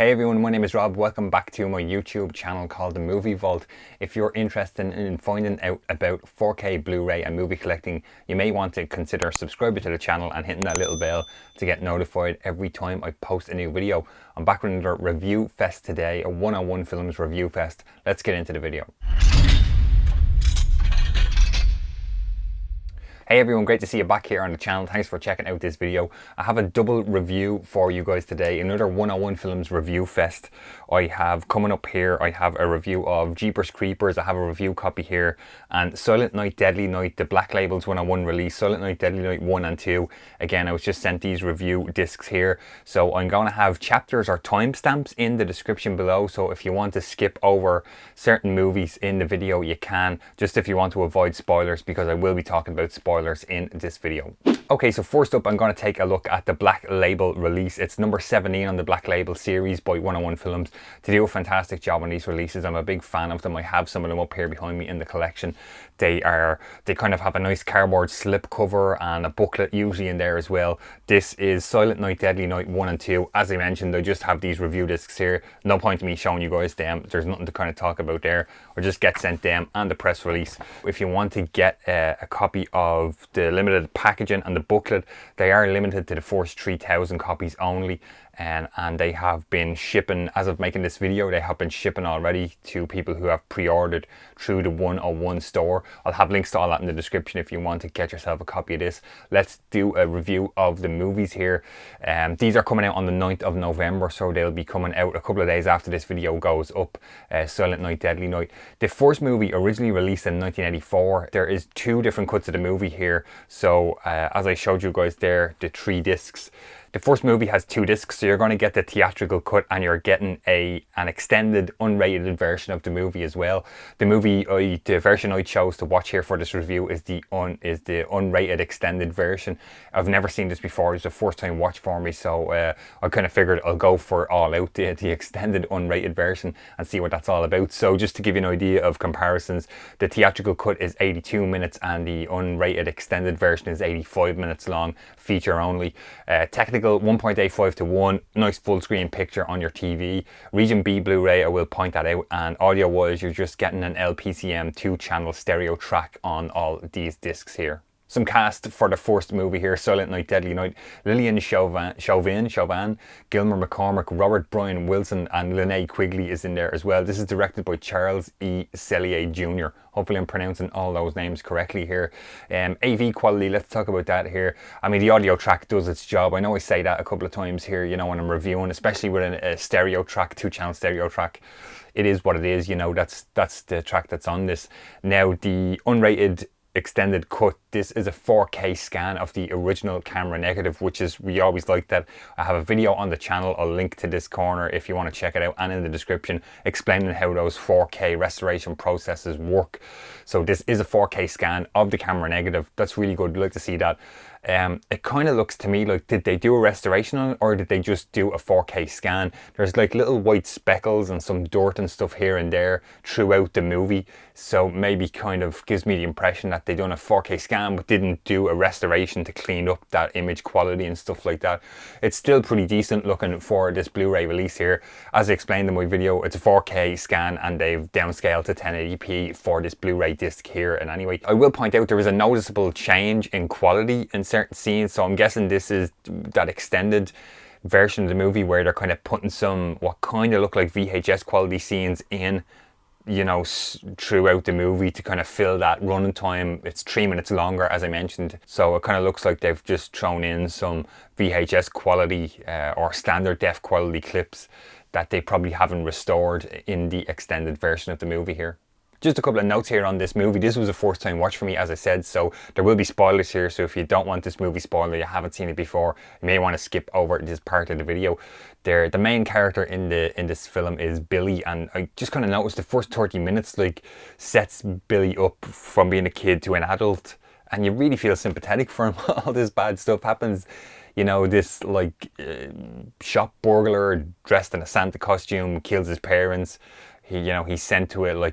Hey everyone, my name is Rob. Welcome back to my YouTube channel called The Movie Vault. If you're interested in finding out about 4K Blu-ray and movie collecting, you may want to consider subscribing to the channel and hitting that little bell to get notified every time I post a new video. I'm back with another review fest today, a one-on-one films review fest. Let's get into the video. Hey everyone, great to see you back here on the channel. Thanks for checking out this video. I have a double review for you guys today, another one-on-one films review fest. I have coming up here, I have a review of Jeepers Creepers, I have a review copy here, and Silent Night Deadly Night, the Black Labels one-on-one release, Silent Night Deadly Night 1 and 2. Again, I was just sent these review discs here, so I'm going to have chapters or timestamps in the description below, so if you want to skip over certain movies in the video, you can, just if you want to avoid spoilers, because I will be talking about spoilers in this video. Okay, so first up I'm going to take a look at the Black Label release. It's number 17 on the Black Label series by One-on-One Films. They do a fantastic job on these releases. I'm a big fan of them. I have some of them up here behind me in the collection. They kind of have a nice cardboard slip cover and a booklet usually in there as well. This is Silent Night Deadly Night 1 and 2. As I mentioned, I just have these review discs here. No point in me showing you guys them. There's nothing to kind of talk about there. Or just get sent them and the press release. If you want to get a copy of the limited packaging and the booklet, they are limited to the first 3,000 copies only, and they have been shipping, as of making this video, they have been shipping already to people who have pre-ordered through the 101 store. I'll have links to all that in the description if you want to get yourself a copy of this. Let's do a review of the movies here. These are coming out on the 9th of November, so they'll be coming out a couple of days after this video goes up. Silent Night Deadly Night. The first movie originally released in 1984. There is two different cuts of the movie here, so as I showed you guys there, the 3 discs. The first movie has 2 discs, so you're going to get the theatrical cut and you're getting an extended unrated version of the movie as well. The version I chose to watch here for this review is the unrated extended version. I've never seen this before. It's a first time watch for me, so I kind of figured I'll go for all out the extended unrated version and see what that's all about. So just to give you an idea of comparisons, the theatrical cut is 82 minutes and the unrated extended version is 85 minutes long, feature only. Technical 1.85 to 1, nice full screen picture on your TV. Region B Blu-ray, I will point that out, and audio wise you're just getting an LPCM 2-channel stereo track on all these discs here. Some cast for the first movie here, Silent Night Deadly Night. Lillian Chauvin, Gilmer McCormick, Robert Brian Wilson, and Linnea Quigley is in there as well. This is directed by Charles E. Sellier Jr. Hopefully I'm pronouncing all those names correctly here. AV quality, let's talk about that here. I mean, the audio track does its job. I know I say that a couple of times here, you know, when I'm reviewing, especially with a stereo track, 2-channel stereo track. It is what it is, you know, that's the track that's on this. Now, the unrated extended cut, this is a 4K scan of the original camera negative, which is, we always like that. I have a video on the channel, I'll link to this corner if you want to check it out, and in the description explaining how those 4K restoration processes work. So this is a 4K scan of the camera negative. That's really good. I'd like to see that. It kind of looks to me like, did they do a restoration on it, or did they just do a 4K scan? There's like little white speckles and some dirt and stuff here and there throughout the movie, so maybe kind of gives me the impression that they done a 4K scan but didn't do a restoration to clean up that image quality and stuff like that. It's still pretty decent looking for this Blu-ray release here. As I explained in my video, it's a 4K scan and they've downscaled to 1080p for this Blu-ray disc here. And anyway, I will point out there is a noticeable change in quality in certain scenes, so I'm guessing this is that extended version of the movie where they're kind of putting some what kind of look like VHS quality scenes in, you know, throughout the movie to kind of fill that running time. It's 3 minutes longer, as I mentioned, so it kind of looks like they've just thrown in some VHS quality or standard def quality clips that they probably haven't restored in the extended version of the movie here. Just a couple of notes here on this movie. This was a first time watch for me, as I said, so there will be spoilers here, so if you don't want this movie spoiler, you haven't seen it before, you may want to skip over this part of the video. The main character in this film is Billy, and I just kind of noticed the first 30 minutes like sets Billy up from being a kid to an adult, and you really feel sympathetic for him. All this bad stuff happens. You know, this like shop burglar dressed in a Santa costume kills his parents. He's sent to a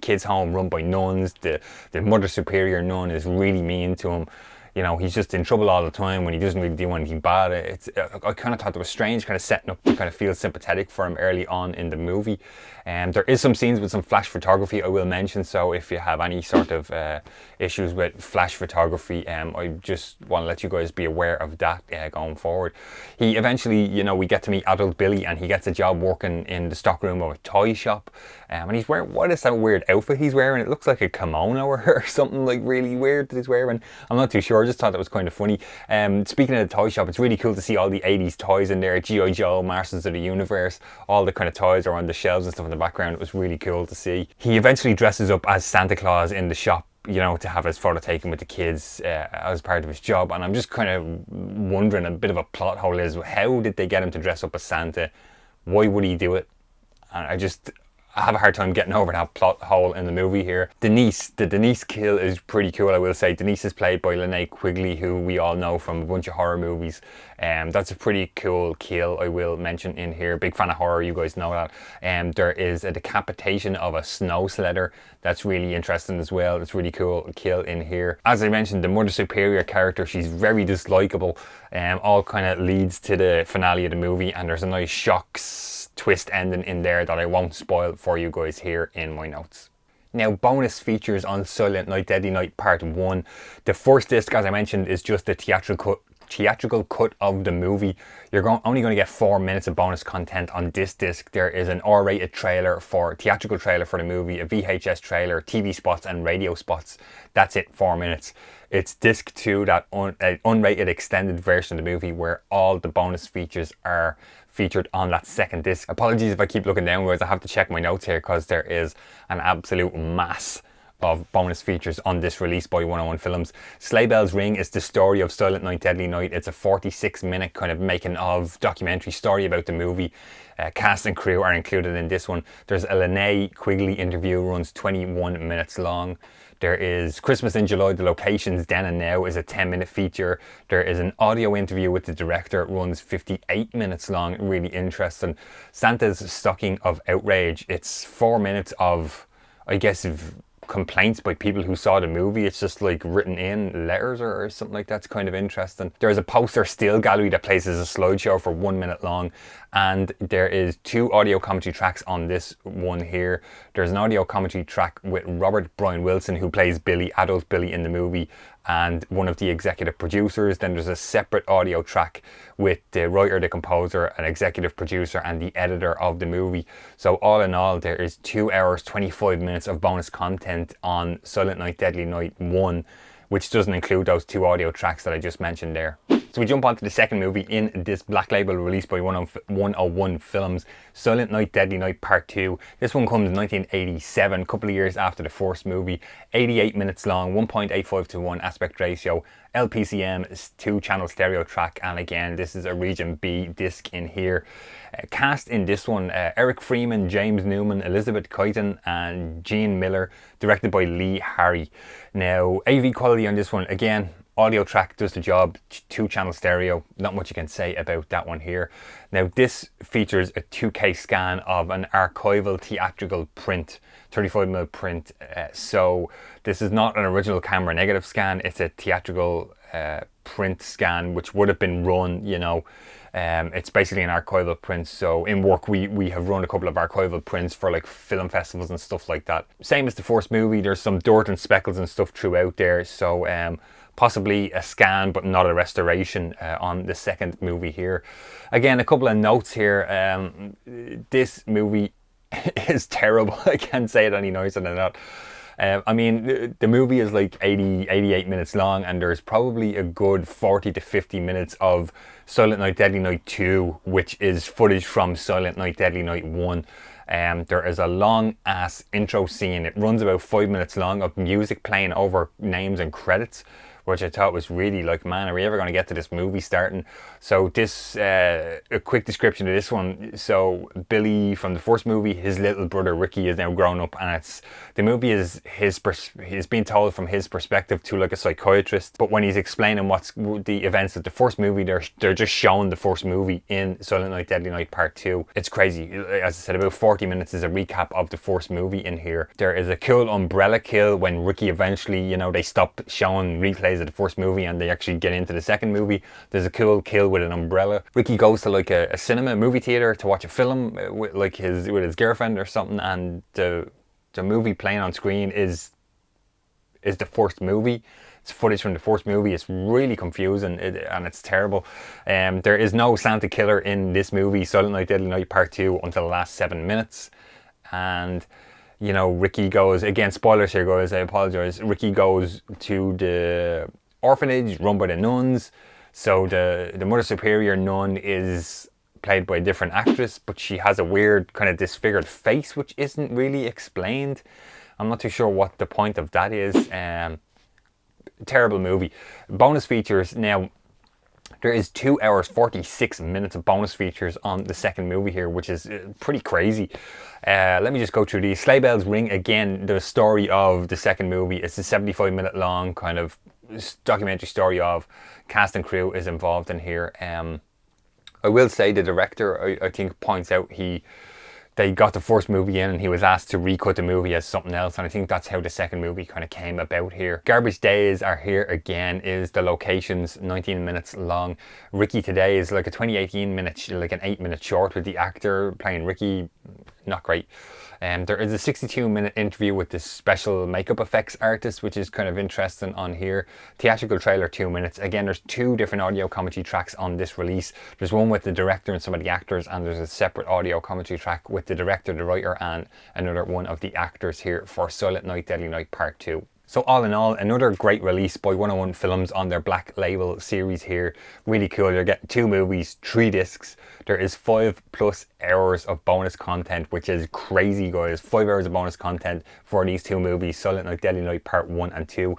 kid's home run by nuns. The mother superior nun is really mean to him. you know, he's just in trouble all the time when he doesn't really do anything bad. I kind of thought it was strange, kind of setting up to kind of feel sympathetic for him early on in the movie. There is some scenes with some flash photography I will mention, so if you have any sort of issues with flash photography, I just want to let you guys be aware of that going forward. He eventually, you know, we get to meet adult Billy, and he gets a job working in the stockroom of a toy shop, and he's wearing, what is that weird outfit he's wearing? It looks like a kimono or something like really weird that he's wearing. I'm not too sure, I just thought that was kind of funny. Speaking of the toy shop, it's really cool to see all the 80s toys in there. G.I. Joe, Masters of the Universe, all the kind of toys are on the shelves and stuff in the background. It was really cool to see. He eventually dresses up as Santa Claus in the shop, you know, to have his photo taken with the kids as part of his job. And I'm just kind of wondering, a bit of a plot hole is, how did they get him to dress up as Santa? Why would he do it? And I have a hard time getting over that plot hole in the movie here. Denise, the Denise kill is pretty cool, I will say. Denise is played by Linnea Quigley, who we all know from a bunch of horror movies. That's a pretty cool kill, I will mention in here. Big fan of horror, you guys know that. There is a decapitation of a snow sledder. That's really interesting as well. It's really cool kill in here. As I mentioned, the Mother Superior character, she's very dislikable. All kind of leads to the finale of the movie, and there's a nice shocks twist ending in there that I won't spoil for you guys here in my notes. Now, bonus features on Silent Night Deadly Night Part 1. The first disc, as I mentioned, is just the theatrical cut of the movie. You're only going to get 4 minutes of bonus content on this disc. There is an R-rated theatrical trailer for the movie, a VHS trailer, TV spots and radio spots. That's it, 4 minutes. It's disc 2, that unrated extended version of the movie, where all the bonus features are featured on that second disc. Apologies if I keep looking down, guys. I have to check my notes here because there is an absolute mass of bonus features on this release by 101 Films. Sleigh Bells Ring is the story of Silent Night Deadly Night. It's a 46-minute kind of making of documentary story about the movie. Cast and crew are included in this one. There's a Linnea Quigley interview, runs 21 minutes long. There is Christmas in July, the locations then and now is a 10-minute feature. There is an audio interview with the director, runs 58 minutes long, really interesting. Santa's Stocking of Outrage, it's 4 minutes of, I guess, complaints by people who saw the movie. It's just like written in letters or something like that. It's kind of interesting. There's a poster still gallery that plays as a slideshow for 1 minute long, and there is 2 audio commentary tracks on this one here. There's an audio commentary track with Robert Brian Wilson, who plays Billy, adult Billy in the movie, and one of the executive producers. Then there's a separate audio track with the writer, the composer, an executive producer, and the editor of the movie. So all in all, there is 2 hours 25 minutes of bonus content on Silent Night Deadly Night 1, which doesn't include those 2 audio tracks that I just mentioned there. So we jump on to the second movie in this Black Label release by 101 Films, Silent Night Deadly Night Part 2. This one comes in 1987, a couple of years after the first movie. 88 minutes long, 1.85:1 aspect ratio, LPCM, 2-channel stereo track, and again, this is a Region B disc in here. Cast in this one, Eric Freeman, James Newman, Elizabeth Keighton, and Gene Miller, directed by Lee Harry. Now, AV quality on this one, again, audio track does the job, 2-channel stereo, not much you can say about that one here. Now, this features a 2K scan of an archival theatrical print, 35mm print. So this is not an original camera negative scan, it's a theatrical print scan which would have been run, you know. It's basically an archival print. So in work we have run a couple of archival prints for like film festivals and stuff like that. Same as the first movie, there's some dirt and speckles and stuff throughout there, so possibly a scan but not a restoration on the second movie here. Again, a couple of notes here. This movie is terrible. I can't say it any nicer than that. I mean, the movie is like 88 minutes long, and there's probably a good 40 to 50 minutes of Silent Night Deadly Night 2, which is footage from Silent Night Deadly Night 1. There is a long ass intro scene. It runs about 5 minutes long of music playing over names and credits, which I thought was really like, man, are we ever going to get to this movie starting? So this, a quick description of this one. So Billy from the first movie, his little brother Ricky is now grown up, and the movie is he's being told from his perspective to like a psychiatrist. But when he's explaining what's the events of the first movie, they're just showing the first movie in Silent Night Deadly Night Part 2. It's crazy. As I said, about 40 minutes is a recap of the first movie in here. There is a cool umbrella kill when Ricky eventually, you know, they stop showing replays days of the first movie and they actually get into the second movie. There's a cool kill with an umbrella. Ricky goes to like a cinema, movie theater to watch a film with like his girlfriend or something, and the movie playing on screen is the first movie. It's footage from the first movie. It's really confusing and it's terrible. There is no Santa killer in this movie, Silent Night, Deadly Night Part 2, until the last 7 minutes. And you know, Ricky goes, again, spoilers here guys, I apologize. Ricky goes to the orphanage run by the nuns. So the Mother Superior nun is played by a different actress, but she has a weird kind of disfigured face, which isn't really explained. I'm not too sure what the point of that is. Terrible movie. Bonus features. Now, there is 2 hours 46 minutes of bonus features on the second movie here, which is pretty crazy. Let me just go through these. Sleigh Bells Ring, again, the story of the second movie. It's a 75-minute long kind of documentary story of cast and crew is involved in here. I will say the director, I think, points out they got the first movie in and he was asked to recut the movie as something else, and I think that's how the second movie kind of came about here. Garbage Days are here again, is the locations, 19 minutes long. Ricky Today is like a 2018 minute, like an 8-minute short with the actor playing Ricky. Not great. There is a 62-minute interview with this special makeup effects artist, which is kind of interesting on here. Theatrical trailer, 2 minutes. Again, there's 2 different audio commentary tracks on this release. There's one with the director and some of the actors, and there's a separate audio commentary track with the director, the writer, and another one of the actors here for Silent Night, Deadly Night Part 2. So all in all, another great release by 101 Films on their Black Label series here. Really cool. You're getting 2 movies, 3 discs. There is 5+ hours of bonus content, which is crazy, guys. 5 hours of bonus content for these 2 movies, Silent Night, Deadly Night Part 1 and 2.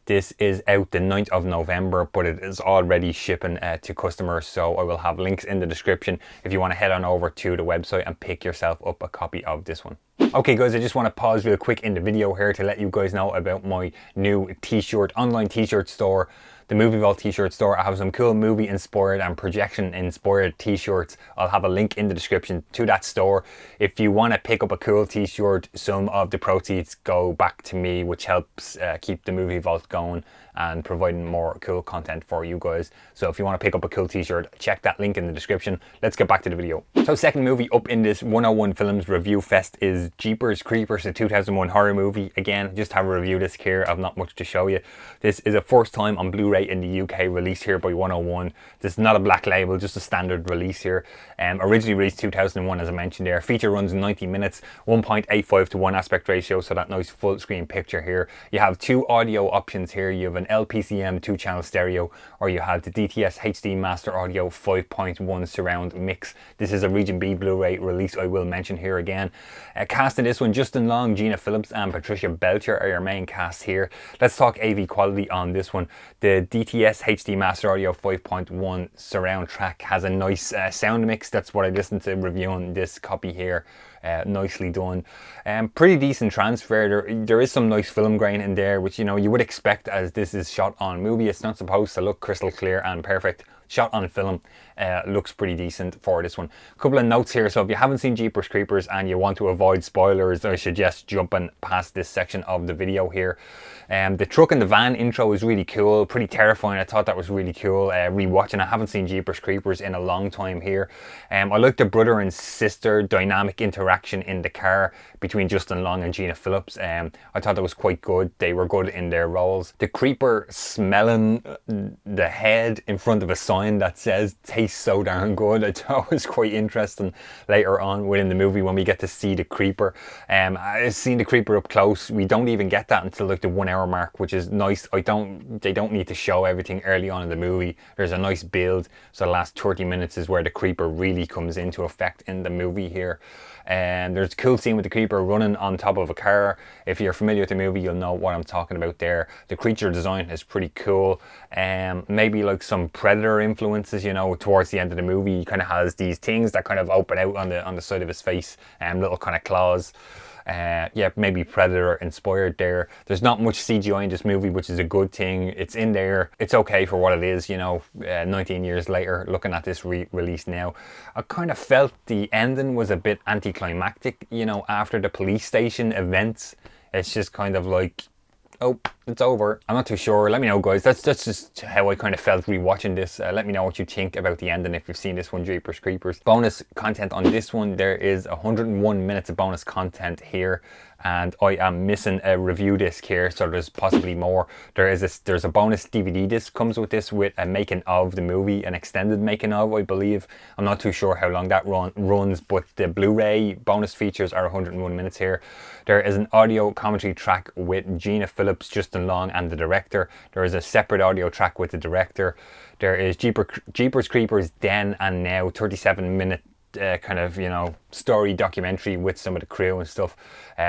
This is out the 9th of November, but it is already shipping to customers, so I will have links in the description if you want to head on over to the website and pick yourself up a copy of this one. Okay guys, I just want to pause real quick in the video here to let you guys know about my new t-shirt, online t-shirt store, the Movie Vault t-shirt store. I have some cool movie inspired and projection inspired t-shirts. I'll have a link in the description to that store. If you want to pick up a cool t-shirt, some of the proceeds go back to me, which helps keep the Movie Vault going and providing more cool content for you guys. So if you want to pick up a cool t-shirt, check that link in the description. Let's get back to the video. So second movie up in this 101 Films review fest is Jeepers Creepers, a 2001 horror movie. Again, just have a review disc here. I've not much to show you. This is a first time on Blu Ray in the UK, released here by 101. This is not a black label, just a standard release here. Originally released 2001, as I mentioned there. Feature runs 90 minutes, 1.85 to 1 aspect ratio, so that nice full screen picture here. You have 2 audio options here. You have an LPCM 2-channel stereo, or you have the DTS HD Master Audio 5.1 surround mix. This is a Region B Blu-ray release, I will mention here again. Cast in this one, Justin Long, Gina Phillips and Patricia Belcher are your main cast here. Let's talk AV quality on this one. The DTS HD Master Audio 5.1 surround track has a nice sound mix. That's what I listened to reviewing this copy here. Nicely done. Pretty decent transfer. There is some nice film grain in there, which, you know, you would expect as this is shot on movie. It's not supposed to look crystal clear and perfect. Shot on film, looks pretty decent for this one. A couple of notes here. So if you haven't seen Jeepers Creepers and you want to avoid spoilers, I suggest jumping past this section of the video here. The truck and the van intro is really cool, pretty terrifying. I thought that was really cool. Rewatching, I haven't seen Jeepers Creepers in a long time here. I like the brother and sister dynamic interaction in the car between Justin Long and Gina Phillips. I thought that was quite good. They were good in their roles. The creeper smelling the head in front of a sign that says tastes so darn good, I thought was quite interesting later on within the movie when we get to see the creeper. I've seen the creeper up close. We don't even get that until like the 1 hour mark, which is nice. They don't need to show everything early on in the movie. There's a nice build, so the last 30 minutes is where the creeper really comes into effect in the movie here. And there's a cool scene with the creeper running on top of a car. If you're familiar with the movie, you'll know what I'm talking about there. The creature design is pretty cool. Maybe like some Predator influences, you know, towards the end of the movie. He kind of has these things that kind of open out on the side of his face, little kind of claws. Yeah, maybe Predator inspired there. There's not much CGI in this movie, which is a good thing. It's in there. It's okay for what it is, you know, 19 years later, looking at this release now. I kind of felt the ending was a bit anticlimactic, you know, after the police station events. It's just kind of like, oh, it's over. I'm not too sure. Let me know, guys. That's just how I kind of felt rewatching this. Let me know what you think about the ending if you've seen this one, Jeepers Creepers. Bonus content on this one. There is 101 minutes of bonus content here, and I am missing a review disc here, so there's possibly more. There's a bonus DVD disc comes with this, with a making of the movie, an extended making of, I believe. I'm not too sure how long that runs, but the Blu Ray bonus features are 101 minutes here. There is an audio commentary track with Gina Phillips, Justin Long, and the director. There is a separate audio track with the director. There is Jeepers Creepers Then and Now, 37-minute kind of, you know, story documentary with some of the crew and stuff.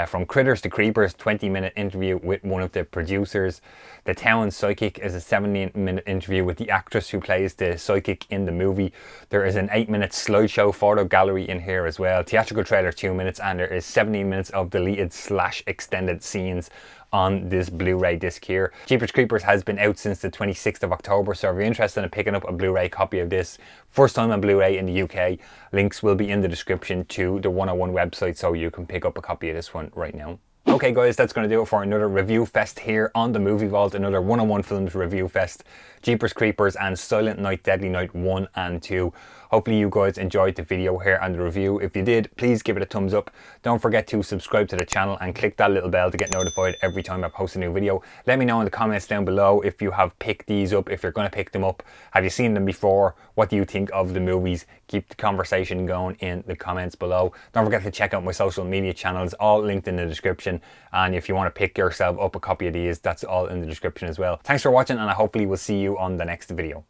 From Critters to Creepers, 20-minute interview with one of the producers. The Town Psychic is a 17-minute interview with the actress who plays the psychic in the movie. There is an 8-minute slideshow photo gallery in here as well. Theatrical trailer 2 minutes, and there is 17 minutes of deleted / extended scenes on this Blu-ray disc here. Jeepers Creepers has been out since the 26th of October, so if you're interested in picking up a Blu-ray copy of this, first time on Blu-ray in the UK, links will be in the description to the 101 website, so you can pick up a copy of this one right now. Okay guys, that's going to do it for another review fest here on the Movie Vault, another 101 Films review fest. Jeepers Creepers and Silent Night Deadly Night 1 and 2. Hopefully you guys enjoyed the video here and the review. If you did, please give it a thumbs up. Don't forget to subscribe to the channel and click that little bell to get notified every time I post a new video. Let me know in the comments down below if you have picked these up, if you're going to pick them up. Have you seen them before? What do you think of the movies? Keep the conversation going in the comments below. Don't forget to check out my social media channels, all linked in the description. And if you want to pick yourself up a copy of these, that's all in the description as well. Thanks for watching, and I hopefully will see you on the next video.